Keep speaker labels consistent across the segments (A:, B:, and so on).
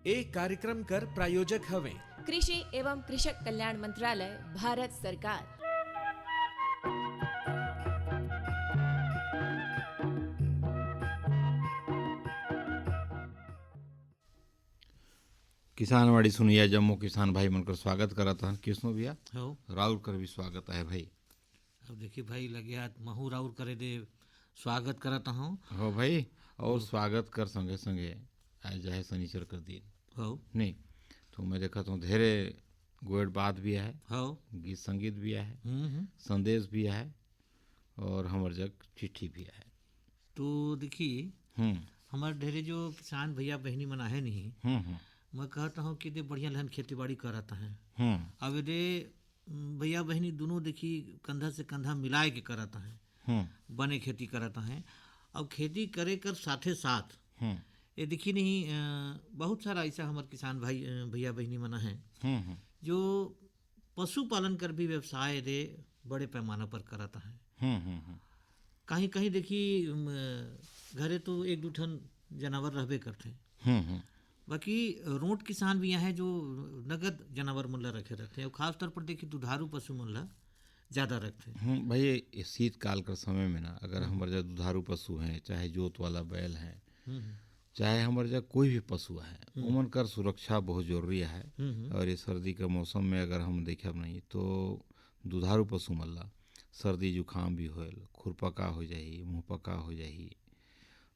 A: एक कार्यक्रम कर प्रायोजक हवे
B: कृषि एवं कृषक कल्याण मंत्रालय, भारत सरकार।
C: किसानवाड़ी सुनिया जम्मू किसान भाई मनकर स्वागत करत हन किसनो भैया
D: हो
C: राउर कर भी स्वागत है भाई।
D: अब देखिए भाई लगे हाथ महू राउर करे दे स्वागत करत हूँ।
C: हो भाई और स्वागत कर संगे संगे आज जाए शनिचर कर दिन
D: हो
C: नहीं तो मैं देखा तो ढेरे गोड़ बात भी है,
D: हो
C: गीत संगीत भी है, संदेश भी है और हमर जग चिट्ठी भी है।
D: तो देखिए हमारे ढेरे जो किसान भैया बहनी मना है नहीं, मैं कहता हूँ कि दे बढ़िया लहन खेती बाड़ी करता है। अब दे भैया बहनी दोनों देखी कंधा से कंधा मिलाए के करता है, बने खेती करता है। अब खेती करे कर साथे साथ ये देखी नहीं बहुत सारा ऐसा हमारे किसान भाई भैया बहनी मना है जो पशुपालन कर भी व्यवसाय दे बड़े पैमाना पर करता है। कहीं कहीं देखी घरे तो एक दो ठन जानवर रहबे करते हैं, बाकी रोट किसान भी यहाँ है जो नगद जानवर मुल्ला रखे रहते हैं और खास तौर पर देखिए दुधारू पशु मुल्ला ज़्यादा रखते हैं।
C: भाई ये शीतकाल कर समय में ना अगर हमारे जब दुधारू पशु हैं, चाहे जोत वाला बैल है, चाहे हमारे जब कोई भी पशु है, उमन कर सुरक्षा बहुत जरूरी है। और ये सर्दी के मौसम में अगर हम देखे नहीं तो दुधारू पशु मल्ला सर्दी जुकाम भी होल, खुरपका हो जाही, मुँहपका हो जाही,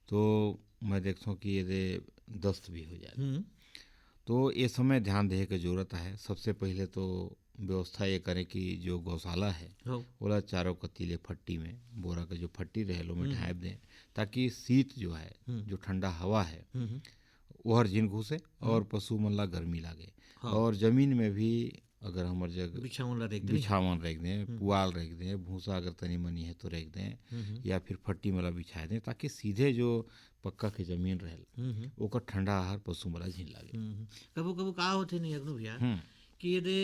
C: तो मैं देखता हूँ कि ये दस्त भी हो जाए। तो ये समय ध्यान देने की जरूरत है। सबसे पहले तो व्यवस्था ये करें कि जो गौशाला है बोला चारों कतीले फट्टी में बोरा का जो फट्टी रहे लो में ढाँप दें ताकि शीत जो है जो ठंडा हवा है वो हर जिन घुसे और पशु मन ला गर्मी लागे। और जमीन में भी अगर हमारे जगह बिछावन रख दें, पुआल रख दें, भूसा अगर तनी मनी है तो रख दें या फिर फट्टी मला बिछा दें ताकि सीधे जो पक्का के जमीन रहे ओकर ठंडा आहार पशु मला झीन लागे।
D: कबो कबो का होते नहीं अगनु भैया कि यदि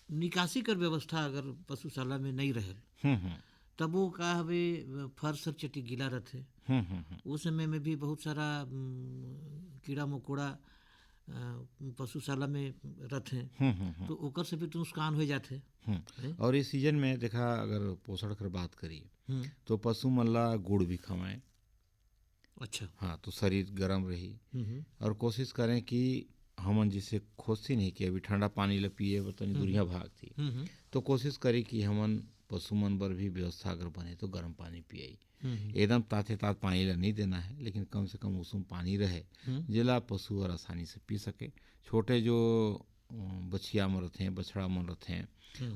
D: निकासी कर व्यवस्था अगर पशुशाला में नहीं रहे तब वो का हवे फर्श चटी गीला रहते, उस समय में भी बहुत सारा कीड़ा मकोड़ा पशुशाला में रहते हैं तो ओकर से भी तो नुकसान हो जाते।
C: और इस सीजन में देखा अगर पोषण कर बात करिए तो पशु मन ला गुड़ भी खवाएं।
D: अच्छा
C: हाँ, तो शरीर गर्म रही और कोशिश करें कि हमन जिसे खोजती नहीं कि अभी ठंडा पानी ला पिए बतनी दुनिया भाग थी तो कोशिश करी कि हमन पशु मन पर भी व्यवस्था अगर बने तो गर्म पानी पिए। एकदम ताते तात पानी ला नहीं देना है लेकिन कम से कम उसमें पानी रहे जिला पशु और आसानी से पी सके। छोटे जो बछिया मन रहते हैं, बछड़ा मन रहते हैं,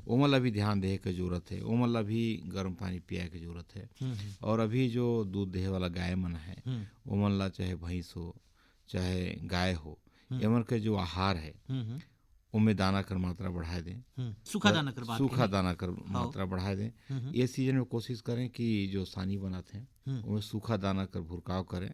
C: ओमन ला भी ध्यान देने की जरूरत है, ओमन ला भी गर्म पानी पियाए की जरूरत है। और अभी जो दूध देहे वाला गाय मन है ओमन ला चाहे भैंस हो चाहे गाय हो, एमन के जो आहार है उनमें दाना कर मात्रा बढ़ा दें,
D: सूखा दाना कर
C: मात्रा बढ़ा दें। ये सीजन में कोशिश करें कि जो सानी बनाते हैं उनमें सूखा दाना कर भुरकाव करें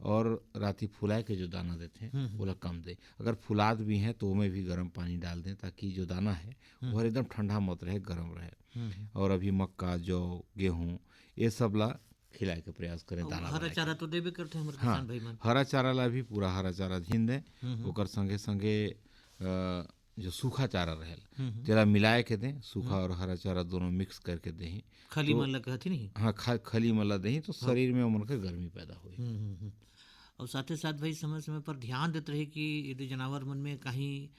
C: और राती फुलाए के जो दाना देते हैं वो कम दें। अगर फुलाद भी हैं तो उनमें भी गर्म पानी डाल दें ताकि जो दाना है वो एकदम ठंडा मत रहे, गर्म रहे। और अभी मक्का, जौ, गेहूँ ये सब ला खिलाए के प्रयास करें। दाना
D: हरा चारा तो देवे करते हैं हमारे
C: हाँ,
D: किसान भाई मन।
C: हरा चारा ला भी पूरा हरा चारा झीन दें, ओकर संगे संगे जो सूखा चारा रहेल तेरा मिलाए के दें, सूखा और हरा चारा दोनों मिक्स करके दें।
D: खली मन लगा थी नहीं,
C: हाँ खली मला दें तो शरीर में उमन के गर्मी पैदा हुई।
D: और साथ साथ भाई समय समय पर ध्यान देते रहे कि यदि जानवर मन में कहीं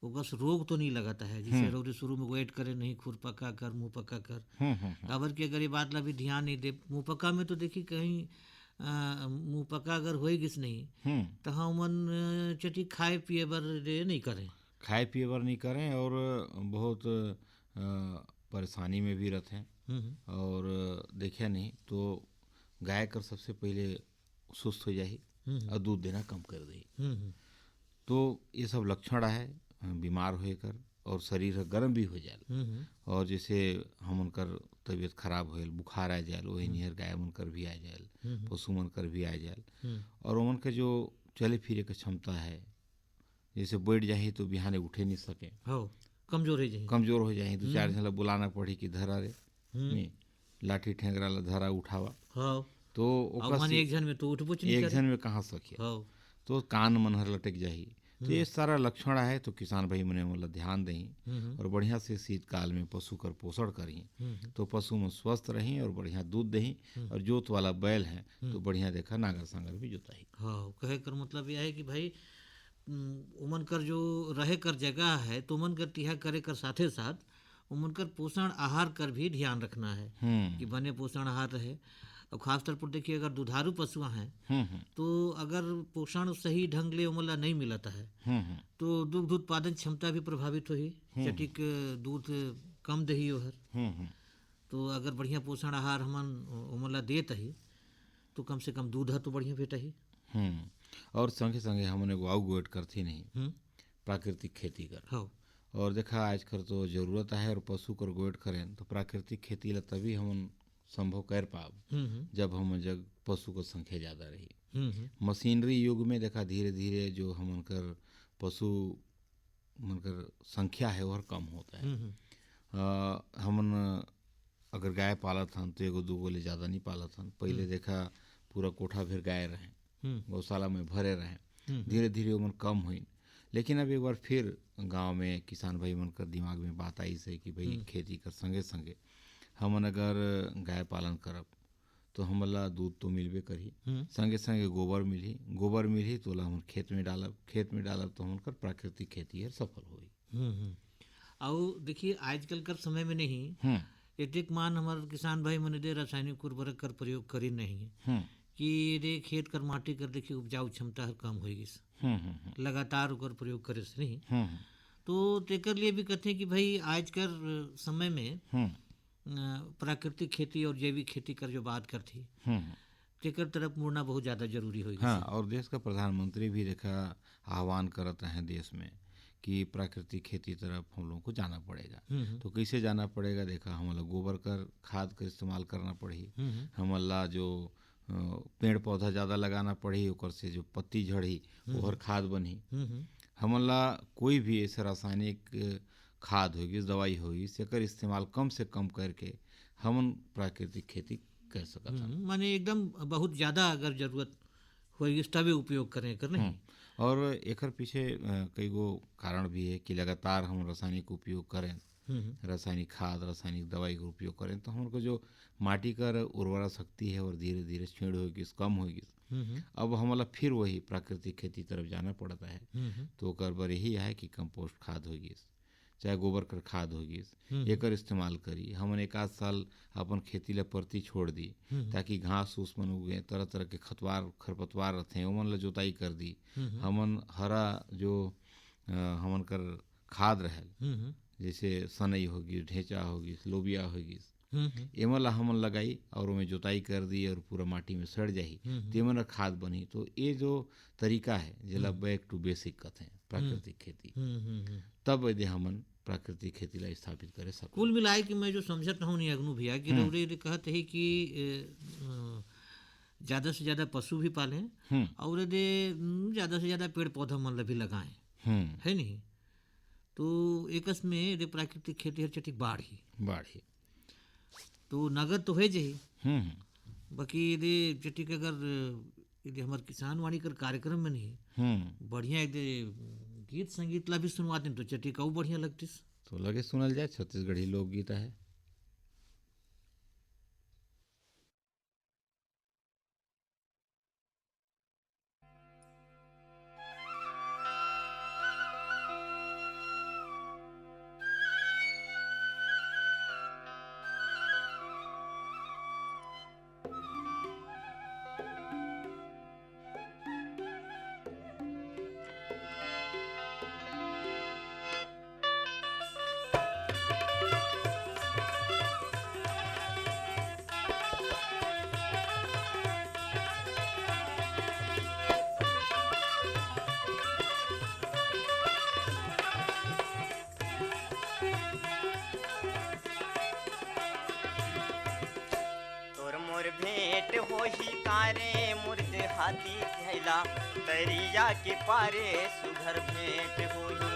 D: बस रोग तो नहीं लगाता है, जिसे रोग शुरू में वेट करे नहीं, खुर पका कर मुँह पका कर अबर की अगर ये बात ला भी ध्यान नहीं दे मुँह पका में तो देखी कहीं मुँह पका अगर हो गिस नहीं तो हम मन चटी खाए पिए बर नहीं करें,
C: खाए पिए बर नहीं करें और बहुत परेशानी में भी रहते हैं। और देखे नहीं तो गाय कर सबसे पहले सुस्त हो जाही और दूध देना कम कर दही। तो ये सब लक्षण है बीमार होए कर और शरीर गर्म भी हो जाए। और जैसे हम उनकर तबीयत खराब होल, बुखार आ जाए, वही निहर गाय मन कर भी आ जाए, पशु मन कर भी आ जाए। और उमन के जो चले फिरे की क्षमता है जैसे बैठ जाही तो बिहाने उठे नहीं सके, कमजोर हो जाही। दो चार झला बुलाना पड़ी कि धरा रे नहीं लाठी ठेंगरा ला धरा उठावा तो एक जन में कहाँ सके। तो कान मन हर लटक जाही। तो ये सारा लक्षण है तो किसान भाई मने मतलब ध्यान दें और बढ़िया से शीतकाल में पशु कर पोषण करें तो पशु में स्वस्थ रहें और बढ़िया दूध दें। और जोत वाला बैल है तो बढ़िया देखा नागर सांगर भी जोताई।
D: हाँ, कहे कर मतलब यह है कि भाई उमन कर जो रहे कर जगह है तो उमन कर तिहा करे कर साथे साथ उमन कर पोषण आहार कर भी ध्यान रखना है कि बने पोषण आहार रहे। और खासतौर पर देखिए अगर दुधारू पशु हैं तो अगर पोषण सही ढंग ले उमला नहीं मिलता है तो दुग्ध उत्पादन क्षमता भी प्रभावित होही, चटिक दूध कम दही ओहर। तो अगर बढ़िया पोषण आहार हमन उमला देत ही तो कम से कम दूध तो बढ़िया भेटा ही।
C: और संगे संगे हमन एगो आउ गोट करथी नहीं प्राकृतिक खेती कर।
D: हाँ,
C: और देखा आजकल तो जरूरत है और पशु कर गोट करें तो प्राकृतिक खेती ला तभी हम संभव कर पाब जब हम जग पशु को संख्या ज़्यादा रही। मशीनरी युग में देखा धीरे धीरे जो हमन कर पशु मन कर संख्या है वह कम होता है। हमन अगर गाय पालत हन तो एगो दूगो ले ज़्यादा नहीं पालत हन। पहले देखा पूरा कोठा भर गाय रहें, गौशाला में भरे रहें, धीरे धीरे उमन कम हुई। लेकिन अब एक बार फिर गांव में किसान भाई मन कर दिमाग में बात आई से कि भाई खेती कर संगे संगे हमन अगर गाय पालन करब तो हमला दूध तो मिलबे करी, संगे संगे गोबर मिली तो हम खेत में डालब तो हमन कर प्राकृतिक खेती है सफल होई।
D: और देखिए आजकल कर समय में नहीं एतेक मान हमारे किसान भाई मन दे रासायनिक उर्वरक कर प्रयोग करी नहीं कि रे खेत कर माटी कर देखिए उपजाऊ क्षमता हर कम होगी लगातार ओकर प्रयोग करे से नहीं। तो तेकर लिए भी कहते कि भाई आज कर समय में प्राकृतिक खेती और जैविक खेती कर जो बात करती तेकर तरफ मुड़ना बहुत ज़्यादा जरूरी होगी।
C: हाँ, और देश का प्रधानमंत्री भी देखा आह्वान करते हैं देश में कि प्राकृतिक खेती तरफ हम लोगों को जाना पड़ेगा। तो कैसे जाना पड़ेगा देखा हमला गोबर कर खाद का इस्तेमाल करना पड़ी, हमला जो पेड़ पौधा ज़्यादा लगाना पड़ी ओकर से जो पत्ती झड़ी ओहर खाद बनी। हमला कोई भी ऐसा रासायनिक खाद होगी दवाई होगी सेकर इस्तेमाल कम से कम करके हम प्राकृतिक खेती कर सकते हैं।
D: माने एकदम बहुत ज़्यादा अगर जरूरत होगी तभी उपयोग करें कर नहीं।
C: और एकर पीछे कई गो कारण भी है कि लगातार हम रासायनिक उपयोग करें, रासायनिक खाद रासायनिक दवाई का उपयोग करें तो हमको जो माटी का उर्वरा शक्ति है और धीरे धीरे क्षीण होगी कम होगी। अब हमला फिर वही प्राकृतिक खेती तरफ जाना पड़ता है। तो कर बर यही है कि कंपोस्ट खाद होगी चाहे गोबर कर खाद होगी एकर इस्तेमाल करी। हमन एक आध साल अपन खेती ला परती छोड़ दी ताकि घास फूस मन उगे, तरह तरह के खरपतवार रहते ओमन ला जोताई कर दी। हमन हरा जो हमन कर खाद रहल जैसे सनई होगी, ढेंचा होगी, लोबिया होगी, एमन ला हमन लगाई और उमें जोताई कर दी और पूरा माटी में सड़ जाही तो एमन खाद बनी। तो ये जो तरीका है जिला बैक टू बेसिक कहते हैं प्राकृतिक खेती, तब यदि हमन प्राकृतिक खेती ला स्थापित करे सकते।
D: कुल मिलाए कि मैं जो समझत हूँ नहीं अग्नु भैया कि रौरे कहते ही कि ज़्यादा से ज़्यादा पशु भी पालें और यदि ज़्यादा से ज़्यादा पेड़ पौधा मन भी लगाएं है नहीं। तो एकस में यदि प्राकृतिक खेती हर चटिक बाढ़ी तो नगद तो है जही बाकी यदि चटिक अगर यदि हमारे किसान वाणी कर कार्यक्रम में नहीं बढ़िया यदि गीत संगीत ला भी सुनवा दें तो चटिक और बढ़िया लगतीस।
C: तो लगे सुनल जाए छत्तीसगढ़ी लोकगीत है।
E: भेंट होही कारे मुर्द हाथी थैला दरिया के पारे सुघर भेंट होही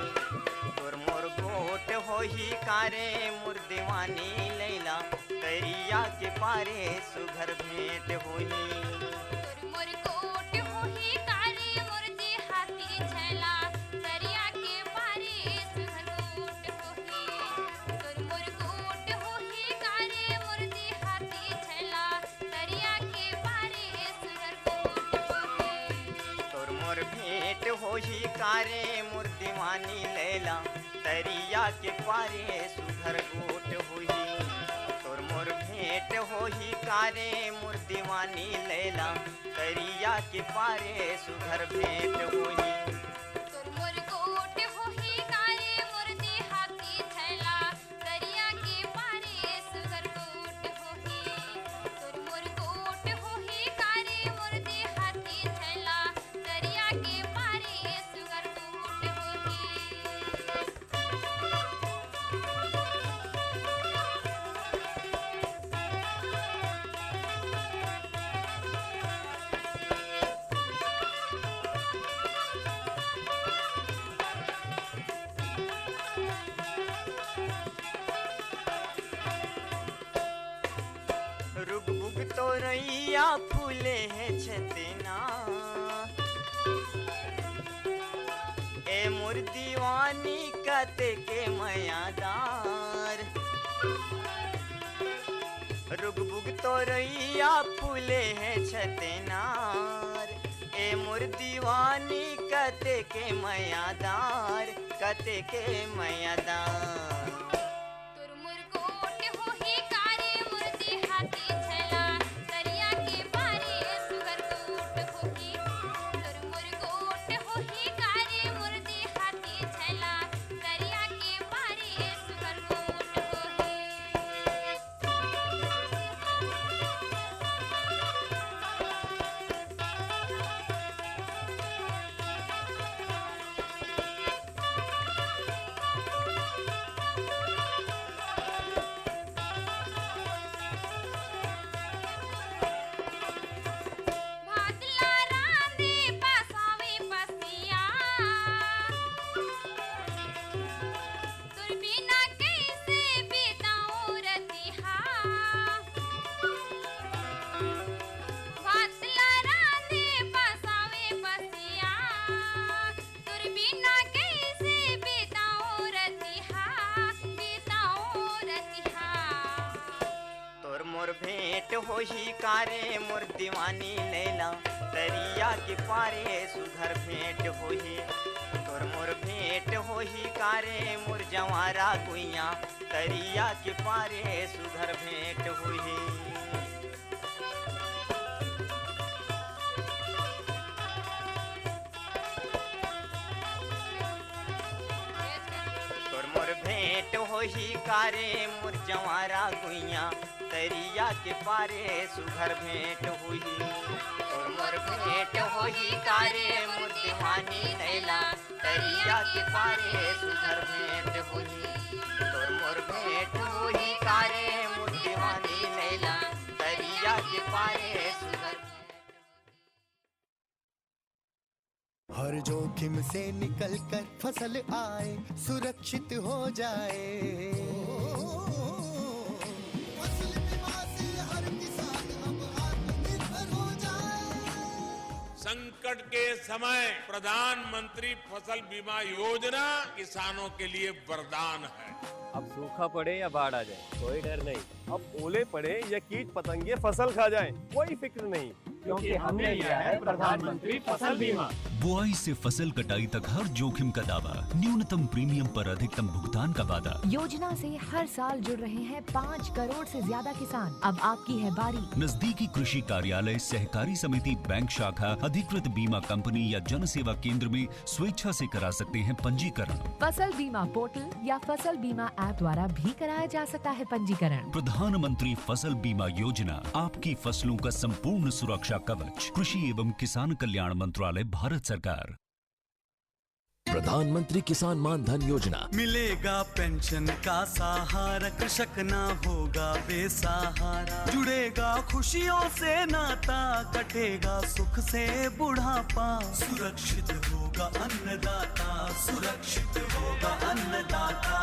E: तोर मोर गोट होही कारे मुर्देवानी लैला दरिया के पारे सुघर भेंट होही
F: मोर गोट होही कारे मुर्दे
E: होही कारे मोर दीवानी लैला दरिया के पारे सुघर गोट होही तोर मोर भेंट होही कारे मोर दीवानी लैला दरिया के पारे सुघर भेंट होही
F: तोर मोर गोट होही कारे मोर देहाती थैला दरिया के पारे सुगर गोट होही तोर मोर गोट होही कारे मोर देहाती थैला दरिया के पारे सुगर गोट होही
E: रुग बुग तो रैया फूले है छतना ए मोर दीवानी कते के मयादार रुग बुग तो रैया फूले है छतनार ए मोर दीवानी कते के मयादार कते के मयादार
F: तोर मोर गोट होही कारे मोर देहाती थैला दरिया के पारे सुगर गोट होही तोर मोर गोट होही कारे मोर देहाती थैला दरिया के पारे सुगर गोट होही भातला रांदे पासावे पसिया तोर बिना कैसे बिताऊं रतिहा भातला रांदे पासावे पसिया तोर बिना कैसे बिताऊं रतिहा
E: तोर मोर भेंट होही कारे मोर दीवानी लैला दरिया के पारे सुघर भेंट होही तोर मोर भेंट होही कारे मोर जवारा गुइया दरिया के पारे सुघर भेंट होही तोर मोर भेंट होही कारे मोर जवारा गुइया दरिया के पारे सुघर भेंट होही तोर मोर भेंट होही कारे मोर दीवानी लैला दरिया के पारे सुघर भेंट होही तोर मोर भेंट होही कारे मोर दीवानी लैला दरिया के पारे सुघर
G: हर जोखिम से निकल कर फसल आए सुरक्षित हो जाए फसल बीमा से हर किसान अब आत्मनिर्भर हो जाए।
H: संकट के समय प्रधानमंत्री फसल बीमा योजना किसानों के लिए वरदान है।
I: अब सूखा पड़े या बाढ़ आ जाए कोई डर नहीं। अब ओले पड़े या कीट पतंगे फसल खा जाए कोई फिक्र नहीं, क्योंकि हमने लिया है प्रधानमंत्री फसल बीमा।
J: बुआई से फसल कटाई तक हर जोखिम का दावा, न्यूनतम प्रीमियम पर अधिकतम भुगतान का वादा।
K: योजना से हर साल जुड़ रहे हैं 5 करोड़ से ज्यादा किसान। अब आपकी है बारी।
J: नजदीकी कृषि कार्यालय, सहकारी समिति, बैंक शाखा, अधिकृत बीमा कंपनी या जन सेवा केंद्र में स्वेच्छा से करा सकते हैं पंजीकरण।
K: फसल बीमा पोर्टल या फसल बीमा ऐप द्वारा भी कराया जा सकता है पंजीकरण।
J: प्रधानमंत्री फसल बीमा योजना, आपकी फसलों का संपूर्ण सुरक्षा कवच। कृषि एवं किसान कल्याण मंत्रालय, भारत सरकार।
L: प्रधानमंत्री किसान मान धन योजना।
M: मिलेगा पेंशन का सहारा, कृषक ना होगा बेसहारा। जुड़ेगा खुशियों से नाता, कटेगा सुख से बुढ़ापा। सुरक्षित होगा अन्नदाता, सुरक्षित होगा अन्नदाता।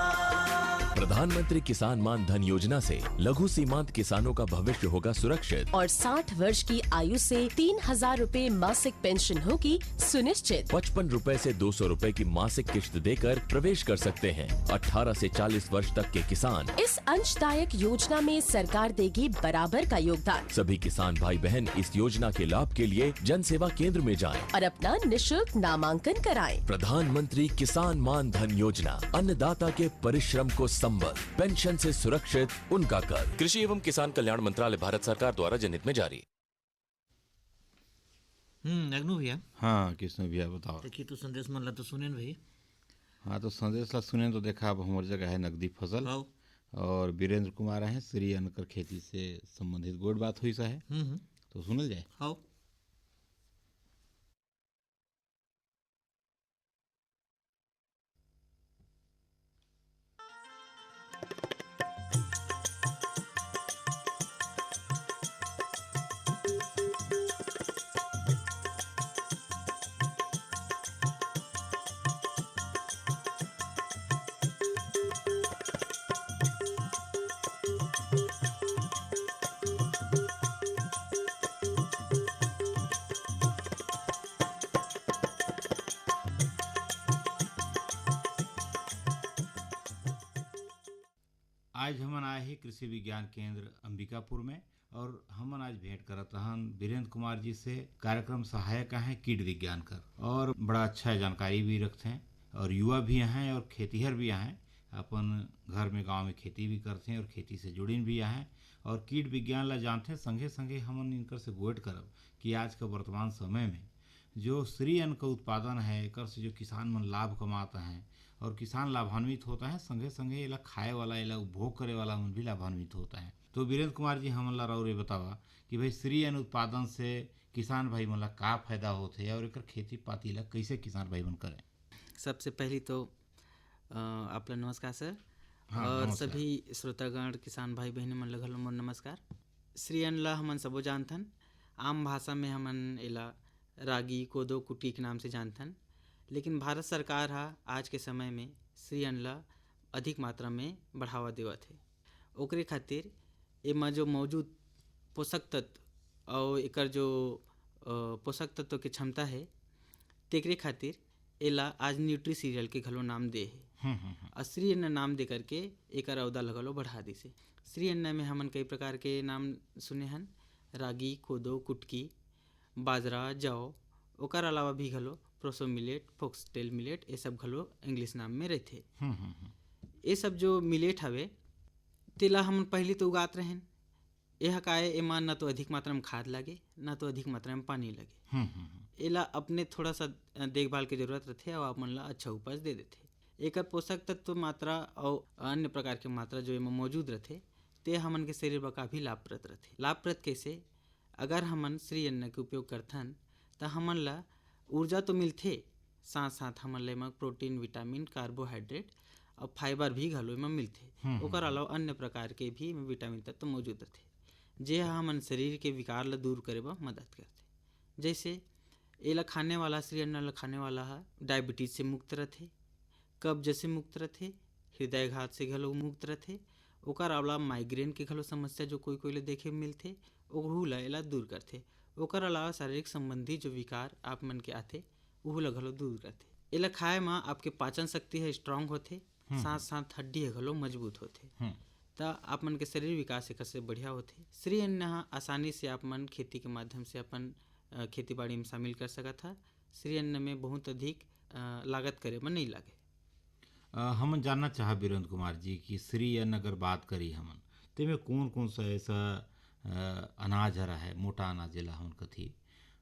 L: प्रधानमंत्री किसान मान धन योजना से लघु सीमांत किसानों का भविष्य होगा सुरक्षित।
N: और 60 वर्ष की आयु से 3000 रूपए मासिक पेंशन होगी सुनिश्चित।
L: 55 रूपए से 200 रूपए की मासिक किश्त देकर प्रवेश कर सकते हैं 18 से 40 वर्ष तक के किसान।
N: इस अंशदायक योजना में सरकार देगी बराबर का योगदान।
L: सभी किसान भाई बहन इस योजना के लाभ के लिए जन सेवा केंद्र में जाएं
N: और अपना निशुल्क नामांकन नामांकन कराएं।
L: प्रधानमंत्री किसान मान धन योजना, अन्नदाता के परिश्रम को संबल, पेंशन से सुरक्षित उनका कर। कृषि एवं किसान कल्याण मंत्रालय, भारत सरकार द्वारा जनहित में जारी।
D: अग्नू भैया।
C: हाँ कृष्ण भैया बताओ।
D: देखिए तो संदेश मन ला तो सुने भाई।
C: हाँ तो संदेश ला सुने तो देखा अब हमारी जगह है नकदी फसल और वीरेंद्र कुमार हैं श्री अन्न कर खेती से संबंधित गोड बात हुई सा है तो सुनल जाए।
D: हाँ
C: आज हमन आए हैं कृषि विज्ञान केंद्र अंबिकापुर में और हमन आज भेंट करत रहन वीरेंद्र कुमार जी से, कार्यक्रम सहायक हैं कीट विज्ञान कर और बड़ा अच्छा जानकारी भी रखते हैं और युवा भी हैं और खेतीहर भी हैं, अपन घर में गांव में खेती भी करते हैं और खेती से जुड़िन भी हैं और कीट विज्ञान ला जानते हैं। संगे संगे हमन इनकर से गोट करब कि आज का वर्तमान समय में जो श्री अन्न का उत्पादन है एक से जो किसान मन लाभ कमाता हैं और किसान लाभान्वित होता है, संगे संगे इला खाए वाला इला उपभोग करे वाला मन भी लाभान्वित होता है। तो वीरेंद्र कुमार जी हमन ला और ये बतावा कि भाई श्री अन्न उत्पादन से किसान भाई मन ला का फायदा होते है और एक खेती पाती ला कैसे किसान भाई मन करें।
O: सबसे पहले तो आप ला नमस्कार सर।
C: हाँ,
O: और
C: नमस्कार।
O: सभी श्रोतागण किसान भाई बहन मन लगल मोर नमस्कार। श्री अन्न ला हमन सबो जानथन, आम भाषा में हमन एला रागी कोदो कुटी के नाम से जानथन, लेकिन भारत सरकार हा आज के समय में श्री अन्न ला अधिक मात्रा में बढ़ावा देवत है। ओकरे खातिर एमा जो मौजूद पोषक तत्व और एकर जो पोषक तत्व के क्षमता है तेकरे खातिर एला आज न्यूट्री सीरियल के घलो नाम दे है और श्री अन्न नाम दे करके एकर अवदा लगलो बढ़ा दी से। श्री अन्न में हमन कई प्रकार के नाम सुने हन, रागी कोदो कुटकी बाजरा जौ, ओकर अलावा भी घलो प्रोसो मिलेट फोक्सटेल मिलेट ये सब घलो इंग्लिश नाम में रहते। ये सब जो मिलेट हवे तेला हम पहले तो उगात रहें। यह काय एमा न तो अधिक मात्रा में खाद लगे न तो अधिक मात्रा में पानी लगे। एला अपने थोड़ा सा देखभाल की जरूरत रहते और आप मन ला अच्छा उपज दे देते। एकर पोषक तत्व मात्रा और अन्य प्रकार के मात्रा जो एमा मौजूद रहते ते हमन के शरीर बर काफ़ी लाभप्रद रहते। लाभप्रद कैसे, अगर हमन श्री अन्न के उपयोग करथन तो हमन ला ऊर्जा तो मिलथे, साथ साथ हमन ला एमा प्रोटीन विटामिन कार्बोहाइड्रेट और फाइबर भी घलो एमा मिलथे। ओकर अलावा अन्य प्रकार के भी विटामिन तत्व मौजूद रहथे जे हमन शरीर के विकार ला दूर करे बर मदद करथे। जैसे एला खाने वाला श्री अन्न ला खाने वाला हा डायबिटीज से मुक्त रहथे, कब्ज से मुक्त रहथे, हृदय घात से घलो मुक्त रहथे। ओकर अलावा माइग्रेन के घलो समस्या जो कोई कोई ला देखे मिलथे ओहू ला एला दूर करथे। ओकर अलावा शारीरिक संबंधी जो विकार आप मन के आथे ओहू ला घलो दूर करथे। एला खाए में आपके पाचन शक्ति है स्ट्रांग होथे, साथ साथ हड्डी है घलो मजबूत होथे तो आप मन के शरीर विकास एक से बढ़िया होथे। श्री अन्न आसानी से आप मन खेती के माध्यम से अपन खेती बाड़ी में शामिल कर सकत हा। श्री अन्न में बहुत अधिक लागत करे में नहीं लागे।
C: हम जानना चाह वीरेंद्र कुमार जी कि श्री अन्न अगर बात करी हमन तो में कौन कौन सा ऐसा अनाज हरा है, मोटा अनाज जिला हम कथी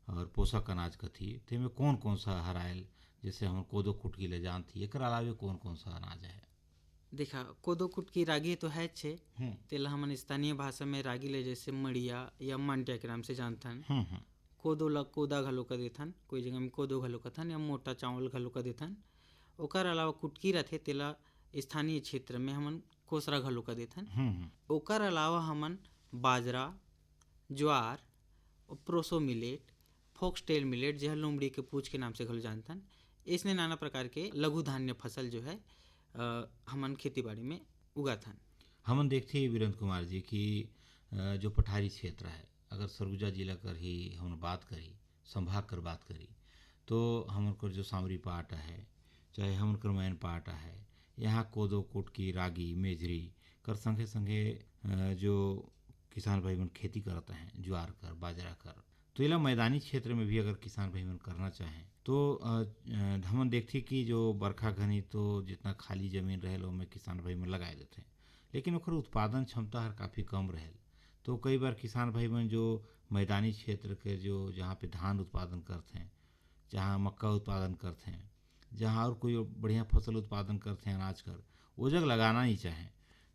C: और पोषक अनाज कथी ते में कौन कौन सा हरायल, जैसे हम कोदो कुटकी ले जानती एक अलावे कौन कौन सा अनाज है।
O: देखा कोदो कुटकी रागी तो है छे, तेला हमन स्थानीय भाषा में रागी ले जैसे मड़िया या मांटिया के नाम से जानथन। कोदो ला कोदा घलो कर देथन, कोई जगह में कोदो घलो कथन या मोटा चावल घलो कर देथन। ओकर अलावा कुटकी रहथे तेला स्थानीय क्षेत्र में हमन कोसरा घलो कर देथन। ओकर अलावा हमन बाजरा ज्वार प्रोसो मिलेट फोक्सटेल मिलेट जो लोमड़ी के पूछ के नाम से घलो जानथन। इसने नाना प्रकार के लघु धान्य फसल जो है हमन खेती बाड़ी में उगाथन।
C: हमन देखते हैं वीरेंद्र कुमार जी की जो पठारी क्षेत्र है, अगर सरगुजा जिला कर ही हम बात करी, संभाग कर बात करी तो हमन कर जो सामरी पाटा है चाहे हमन कर मैन पाटा है, यहाँ कोदो कुटकी रागी मेजरी कर संगे संगे जो किसान भाई मन खेती करते हैं ज्वार कर बाजरा कर तो एला मैदानी क्षेत्र में भी अगर किसान भाई मन करना चाहें तो हमन देखती कि जो बरखा घनी तो जितना खाली जमीन रहेल ओमे किसान भाई मन लगाए देते, लेकिन ओकर उत्पादन क्षमता हर काफ़ी कम रहेल। तो कई बार किसान भाई मन जो मैदानी क्षेत्र के जो जहाँ पे धान उत्पादन करते हैं, जहाँ मक्का उत्पादन करते हैं, जहाँ और कोई बढ़िया फसल उत्पादन करते हैं अनाज कर, वो जगह लगाना नहीं चाहें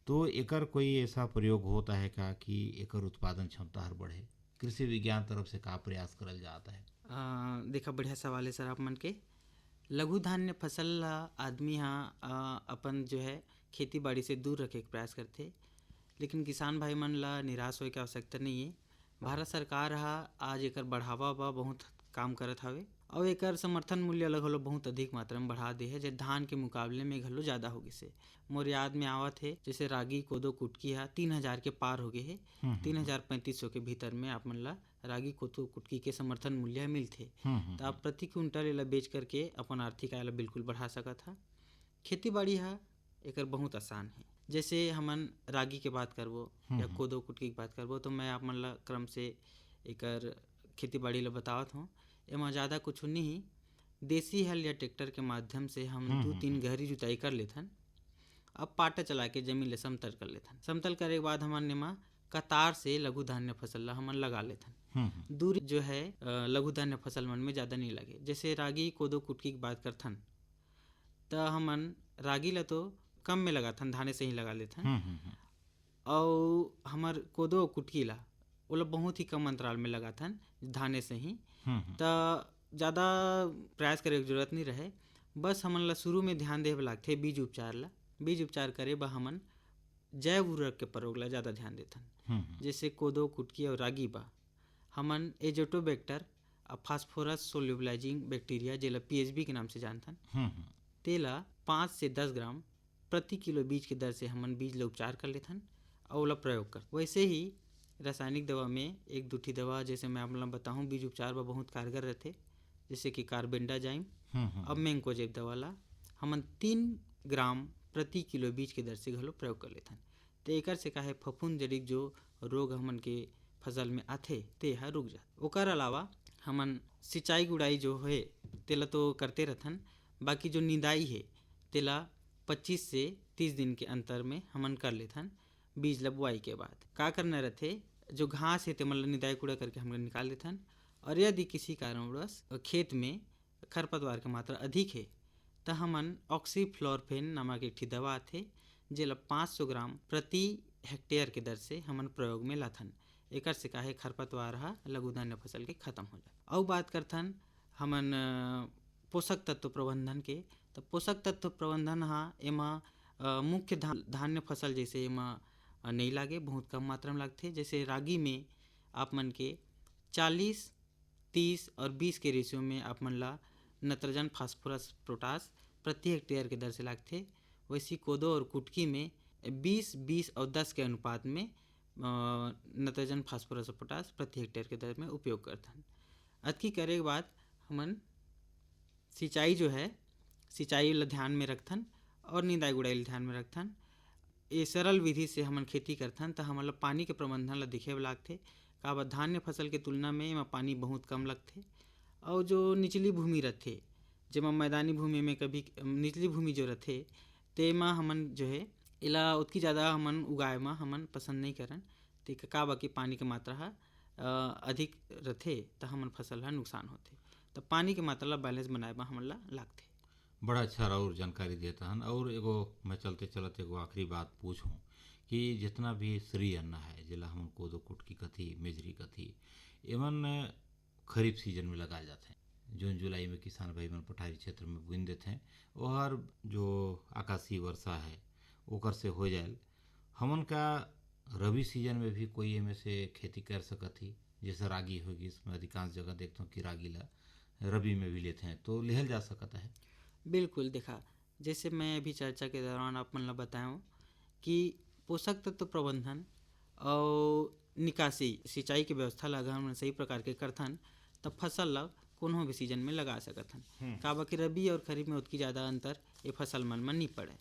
C: तो एकर कोई ऐसा प्रयोग होता है का कि एकर उत्पादन क्षमता हर बढ़े? कृषि विज्ञान तरफ से का प्रयास करल जाता है?
O: देखा बढ़िया सवाल है सर आप मन के। लघु धान्य फसल ला आदमी हाँ अपन जो है खेती बाड़ी से दूर रखे के प्रयास करते, लेकिन किसान भाई मन ला निराश होए के आवश्यकता नहीं है। भारत सरकार हा आज एकर बढ़ावा बहुत काम करत हवे और एकर समर्थन मूल्य अलग हलो बहुत अधिक मात्रा में बढ़ा दे है, जो धान के मुकाबले में घलो ज़्यादा हो गए। मोर याद में आवत है जैसे रागी कोदो कुटकी है 3000 के पार हो गए है, 3500 के भीतर में आप मन ला रागी कोदो कुटकी के समर्थन मूल्य मिलते, तो आप प्रति क्विंटल एला बेच करके अपन आर्थिक आय ला बिल्कुल बढ़ा सकत हा। खेती बाड़ी हा एकर बहुत आसान है। जैसे हमन रागी के बात करबो या कोदो कुटकी की बात करबो तो मैं आप मन ला क्रम से एकर खेती बाड़ी ला बतावत हूँ। एमा ज़्यादा कुछ नहीं, देसी हल या ट्रैक्टर के माध्यम से हम 2-3 गहरी जुताई कर लेथन। अब पाटा चला के जमीन ले समतल कर लेथन। समतल करे के बाद हमन एमा कतार से लघु धान्य फसल ला हमन लगा लेथन। दूरी जो है लघु धान्य फसल मन में ज़्यादा नहीं लगे। जैसे रागी कोदो कुटकी की बात करथन तो हमन रागी ला तो कम में लगाथन, धाने से ही लगा लेथन, और हमार कोदो कुटकी ला ओला बहुत ही कम अंतराल में लगाथन धाने से ही। तो ज़्यादा प्रयास करे की जरूरत नहीं रहे, बस हमन ला शुरू में ध्यान देवे लागथे बीज उपचार ला। बीज उपचार करे बा हमन जैव उर्वरक के प्रयोग ला ज़्यादा ध्यान देथन। जैसे कोदो कुटकी और रागी बा हमन एजोटोबैक्टर फास्फोरस सोल्यूबलाइजिंग बैक्टीरिया जेला PHB के नाम से जानथन, तेला 5 से 10 ग्राम प्रति किलो बीज के दर से हमन बीज ला उपचार कर लेथन और ओला प्रयोग कर। वैसे ही रासायनिक दवा में एक दूठी दवा जैसे मैं आप लोग बताऊँ बीज उपचार में बहुत कारगर रहते, जैसे कि कार्बेंडाजाइम अब मैंकोजेब दवा ला हमन 3 ग्राम प्रति किलो बीज के दर से घलो प्रयोग कर लेथन। तो एकर से काहे फफूंद जड़िक जो रोग हमन के फसल में आथे ते ह रुक जात। ओकर अलावा हमन सिंचाई गुड़ाई जो है तेला तो करते रहथन, बाकी जो निंदाई है तेला 25 से 30 दिन के अंतर में हमन कर लेथन। बीज ला बुआई के बाद का करना रहते, जो घास है तेमन ला निदाई कूड़ा करके हम निकाल देथन, और यदि किसी कारणवश खेत में खरपतवार की मात्रा अधिक है तो हमन ऑक्सीफ्लोरफेन नामक एक दवा आथे जेला 500 ग्राम प्रति हेक्टेयर के दर से हमन प्रयोग में लाथन। एकर से काहे खरपतवार हा लघु धान्य फसल के खत्म हो जाए। और बात करथन हमन पोषक तत्व प्रबंधन के, तो पोषक तत्व प्रबंधन हा एमा मुख्य धान्य फसल जैसे एमा नहीं लागे, बहुत कम मात्रा में लगते। जैसे रागी में आप मन के 40, 30 और 20 के रेशियो में आप मन ला नत्रजन फास्फोरस पोटास प्रति हेक्टेयर के दर से लगते। वैसी कोदो और कुटकी में 20, 20 और 10 के अनुपात में नत्रजन फास्फोरस और पोटास प्रति हेक्टेयर के दर में उपयोग करथन। अतकी करे के बाद हमन सिंचाई जो है सिंचाई ला ध्यान में रखथन और निंदाई गुड़ाई ला ध्यान में रखथन। ये सरल विधि से हमन खेती करथन तो हमन ला पानी के प्रबंधन ला दिखे लागथे। का धान्य फसल के तुलना में एमा पानी बहुत कम लगथे, और जो निचली भूमि रहथे जेमा मैदानी भूमि में कभी निचली भूमि जो रहथे तेमा हमन जो है इला उतकी ज़्यादा हमन उगाए में हमन पसंद नहीं करन। तो का बाकी पानी के मात्रा हा अधिक रहथे तो हमन फसल हा नुकसान होथे। तो पानी के मात्रा ला बैलेंस बनाए में हमन ला लागथे।
C: बड़ा अच्छा और जानकारी देता हन। और एगो मैं चलते चलते एगो आखिरी बात पूछूं कि जितना भी श्री अन्न है जिला हम कोदो कुटकी कथी मेजरी कथी एमन खरीफ सीजन में लगाए जाते हैं। जून जुलाई में किसान भाई मन पठारी क्षेत्र में बुन देते हैं और जो आकाशीय वर्षा है ओकर से हो जाए। हमन का रबी सीजन में भी कोई एमे से खेती कर सकत ही, जैसे रागी होगी, इसमें अधिकांश जगह देखता हूँ कि रागी ला रबी में भी लेते हैं, तो लेहल जा सकता है।
O: बिल्कुल, देखा जैसे मैं अभी चर्चा के दौरान आप मन ला बताऊँ कि पोषक तत्व प्रबंधन और निकासी सिंचाई की व्यवस्था ला अगर हम सही प्रकार के करथन तब फसल ला कोनो भी सीजन में लगा सकथन। का बाकी रबी और खरीफ में उतकी ज़्यादा अंतर ये फसल मन में नहीं पड़े।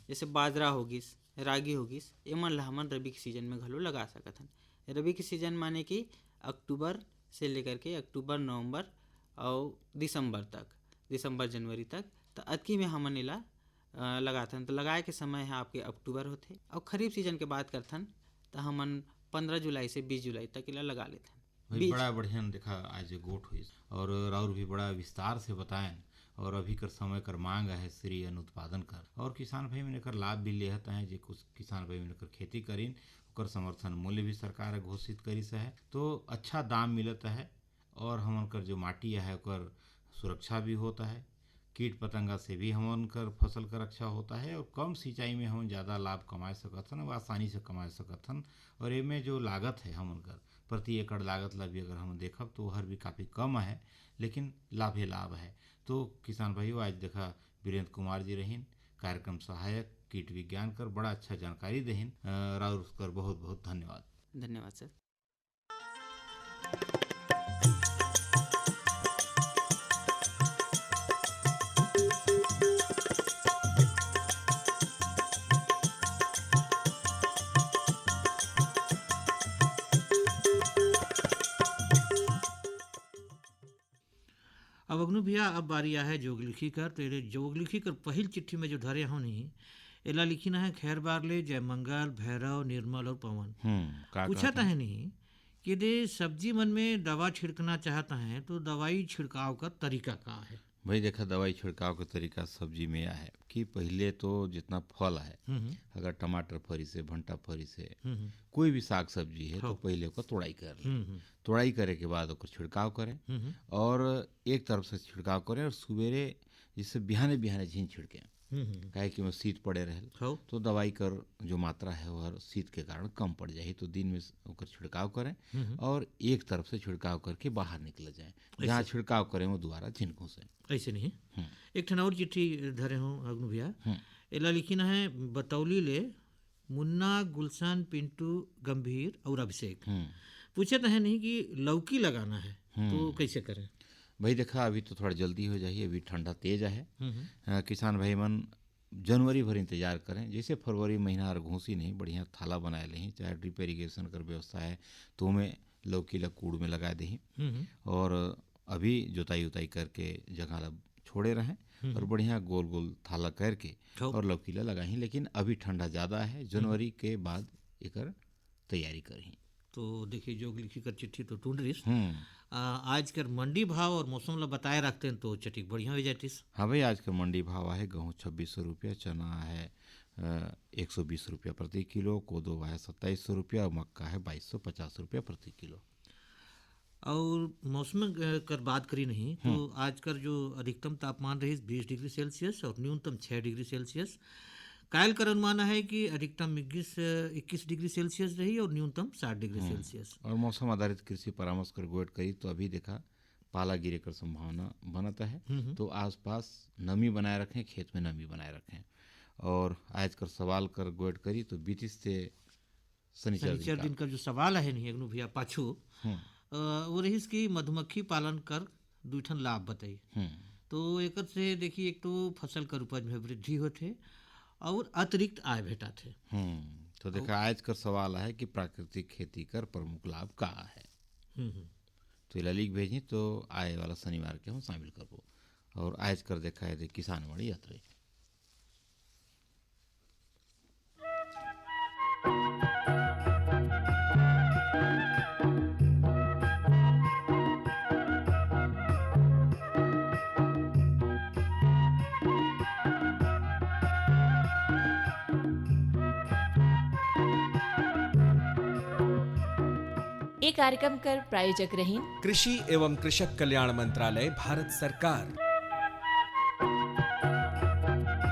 O: जैसे बाजरा होगिस, रागी होगिस, एमन ला हमन रबी के सीजन में घलो लगा सकथन। रबी के सीजन माने कि अक्टूबर से लेकर के अक्टूबर नवंबर और दिसंबर जनवरी तक। तो अतकी में हमन एला लगाथन। तो लगाए के समय है आपके अक्टूबर होते और खरीफ सीजन के बात करथन तो हमन 15 जुलाई से 20 जुलाई तक एला लगा लेथन।
C: भाई बड़ा बढ़िया देखा आज गोट हुई और राउर भी बड़ा विस्तार से बताएं और अभी कर समय कर मांग है श्री अन्न उत्पादन कर और किसान भाई मैंने कर लाभ भी लेहत हैं जे कुछ किसान भाई मैंने कर खेती करीन ओकर समर्थन मूल्य भी सरकार घोषित करिस है तो अच्छा दाम मिलता है और हमन कर जो माटी है ओकर सुरक्षा भी होता है, कीट पतंगा से भी हमन कर फसल का रक्षा होता है और कम सिंचाई में हम ज़्यादा लाभ कमा सकथन और आसानी से कमा सकथन। और इनमें जो लागत है हमन कर प्रति एकड़ लागत ला भी अगर हम देखब तो हर भी काफ़ी कम है लेकिन लाभ ही लाभ है। तो किसान भाइयों आज देखा वीरेंद्र कुमार जी रहीन कार्यक्रम सहायक कीट विज्ञान कर बड़ा अच्छा जानकारी देहिन और उसकर बहुत बहुत धन्यवाद।
O: धन्यवाद सर।
D: अब अग्नु भैया अब बारी आ है जोग लिखी कर। तेरे जोग लिखी कर पहल चिट्ठी में जो धरे हो नहीं एला लिखी ना है खैर बारले जय मंगल भैरव निर्मल और पवन। पूछता है नहीं कि दे सब्जी मन में दवा छिड़कना चाहता है तो दवाई छिड़काव का तरीका क्या है?
C: भाई देखा दवाई छिड़काव का तरीका सब्जी में यह है कि पहले तो जितना फल है अगर टमाटर फरी से भंटा फरी से कोई भी साग सब्जी है तो पहले उसका तोड़ाई कर लें। तोड़ाई करे के बाद उसका छिड़काव करें और एक तरफ से छिड़काव करें और सवेरे जिससे बिहाने बिहाने झीन छिड़कें काहे कि में शीत पड़े रहे तो दवाई कर जो मात्रा है वह शीत के कारण कम पड़ जाए तो दिन में उसका छिड़काव करें और एक तरफ से छिड़काव करके बाहर निकल जाए जहाँ छिड़काव करें वो दोबारा झिनकों से
D: ऐसे नहीं। एक ठन और चिट्ठी धरे हो अग्नु भैया एला लिखी ना है बतौली ले मुन्ना गुलशन पिंटू गंभीर और अभिषेक। पूछे तो है नहीं कि लौकी लगाना है तो कैसे करें?
C: भाई देखा अभी तो थोड़ा जल्दी हो जाइए, अभी ठंडा तेज है। किसान भाई मन जनवरी भर इंतजार करें, जैसे फरवरी महीना और घूसी नहीं बढ़िया थाला बनाए लें, चाहे ड्रिप इरीगेशन कर व्यवस्था है तो में लौकी ला कूड़ में लगा दें और अभी जुताई उताई करके जगह ला छोड़े रहें और बढ़िया गोल गोल थाला करके और लौकी ला लगाही। लेकिन अभी ठंडा ज़्यादा है, जनवरी के बाद एक तैयारी करें।
D: तो देखिए जोग लिखी कर चिट्ठी तो ढूंढ रही आज कर मंडी भाव और मौसम ला बताए रखते हैं तो चटिक बढ़िया हो जाती।
C: हाँ भाई आज का मंडी भाव है गेहूँ 2600 रुपया, चना है 120 रुपया प्रति किलो, कोदो है 2700 रुपया और मक्का है 2250 रुपया प्रति किलो।
D: और मौसम कर बात करी नहीं तो आज कर जो अधिकतम तापमान रही 20 डिग्री सेल्सियस और न्यूनतम 6 डिग्री सेल्सियस। कायल कर अनुमान है कि अधिकतम 21 डिग्री सेल्सियस रही और न्यूनतम 60 डिग्री सेल्सियस।
C: और मौसम आधारित कृषि परामर्श कर गोट करी तो अभी देखा पाला गिरे कर संभावना बनता है तो आसपास नमी बनाए रखें, खेत में नमी बनाए रखें। और आज कर सवाल कर गोट करी तो 20 से शनिचर
D: दिन का जो सवाल है नहीं अग्नु भैया पाछू वो रही कि मधुमक्खी पालन कर दूठन लाभ बताई। तो एक से देखिए एक तो फसल कर उपज में वृद्धि होते और अतिरिक्त आय भेटा थे।
C: तो देखा आज का सवाल है कि प्राकृतिक खेती कर प्रमुख लाभ का है तो लिख भेजी तो आए वाला शनिवार के हम शामिल करबो। और आज कर देखा है किसान वाणी यात्रा।
B: ये कार्यक्रम कर प्रायोजक रही
A: कृषि एवं कृषक कल्याण मंत्रालय भारत सरकार।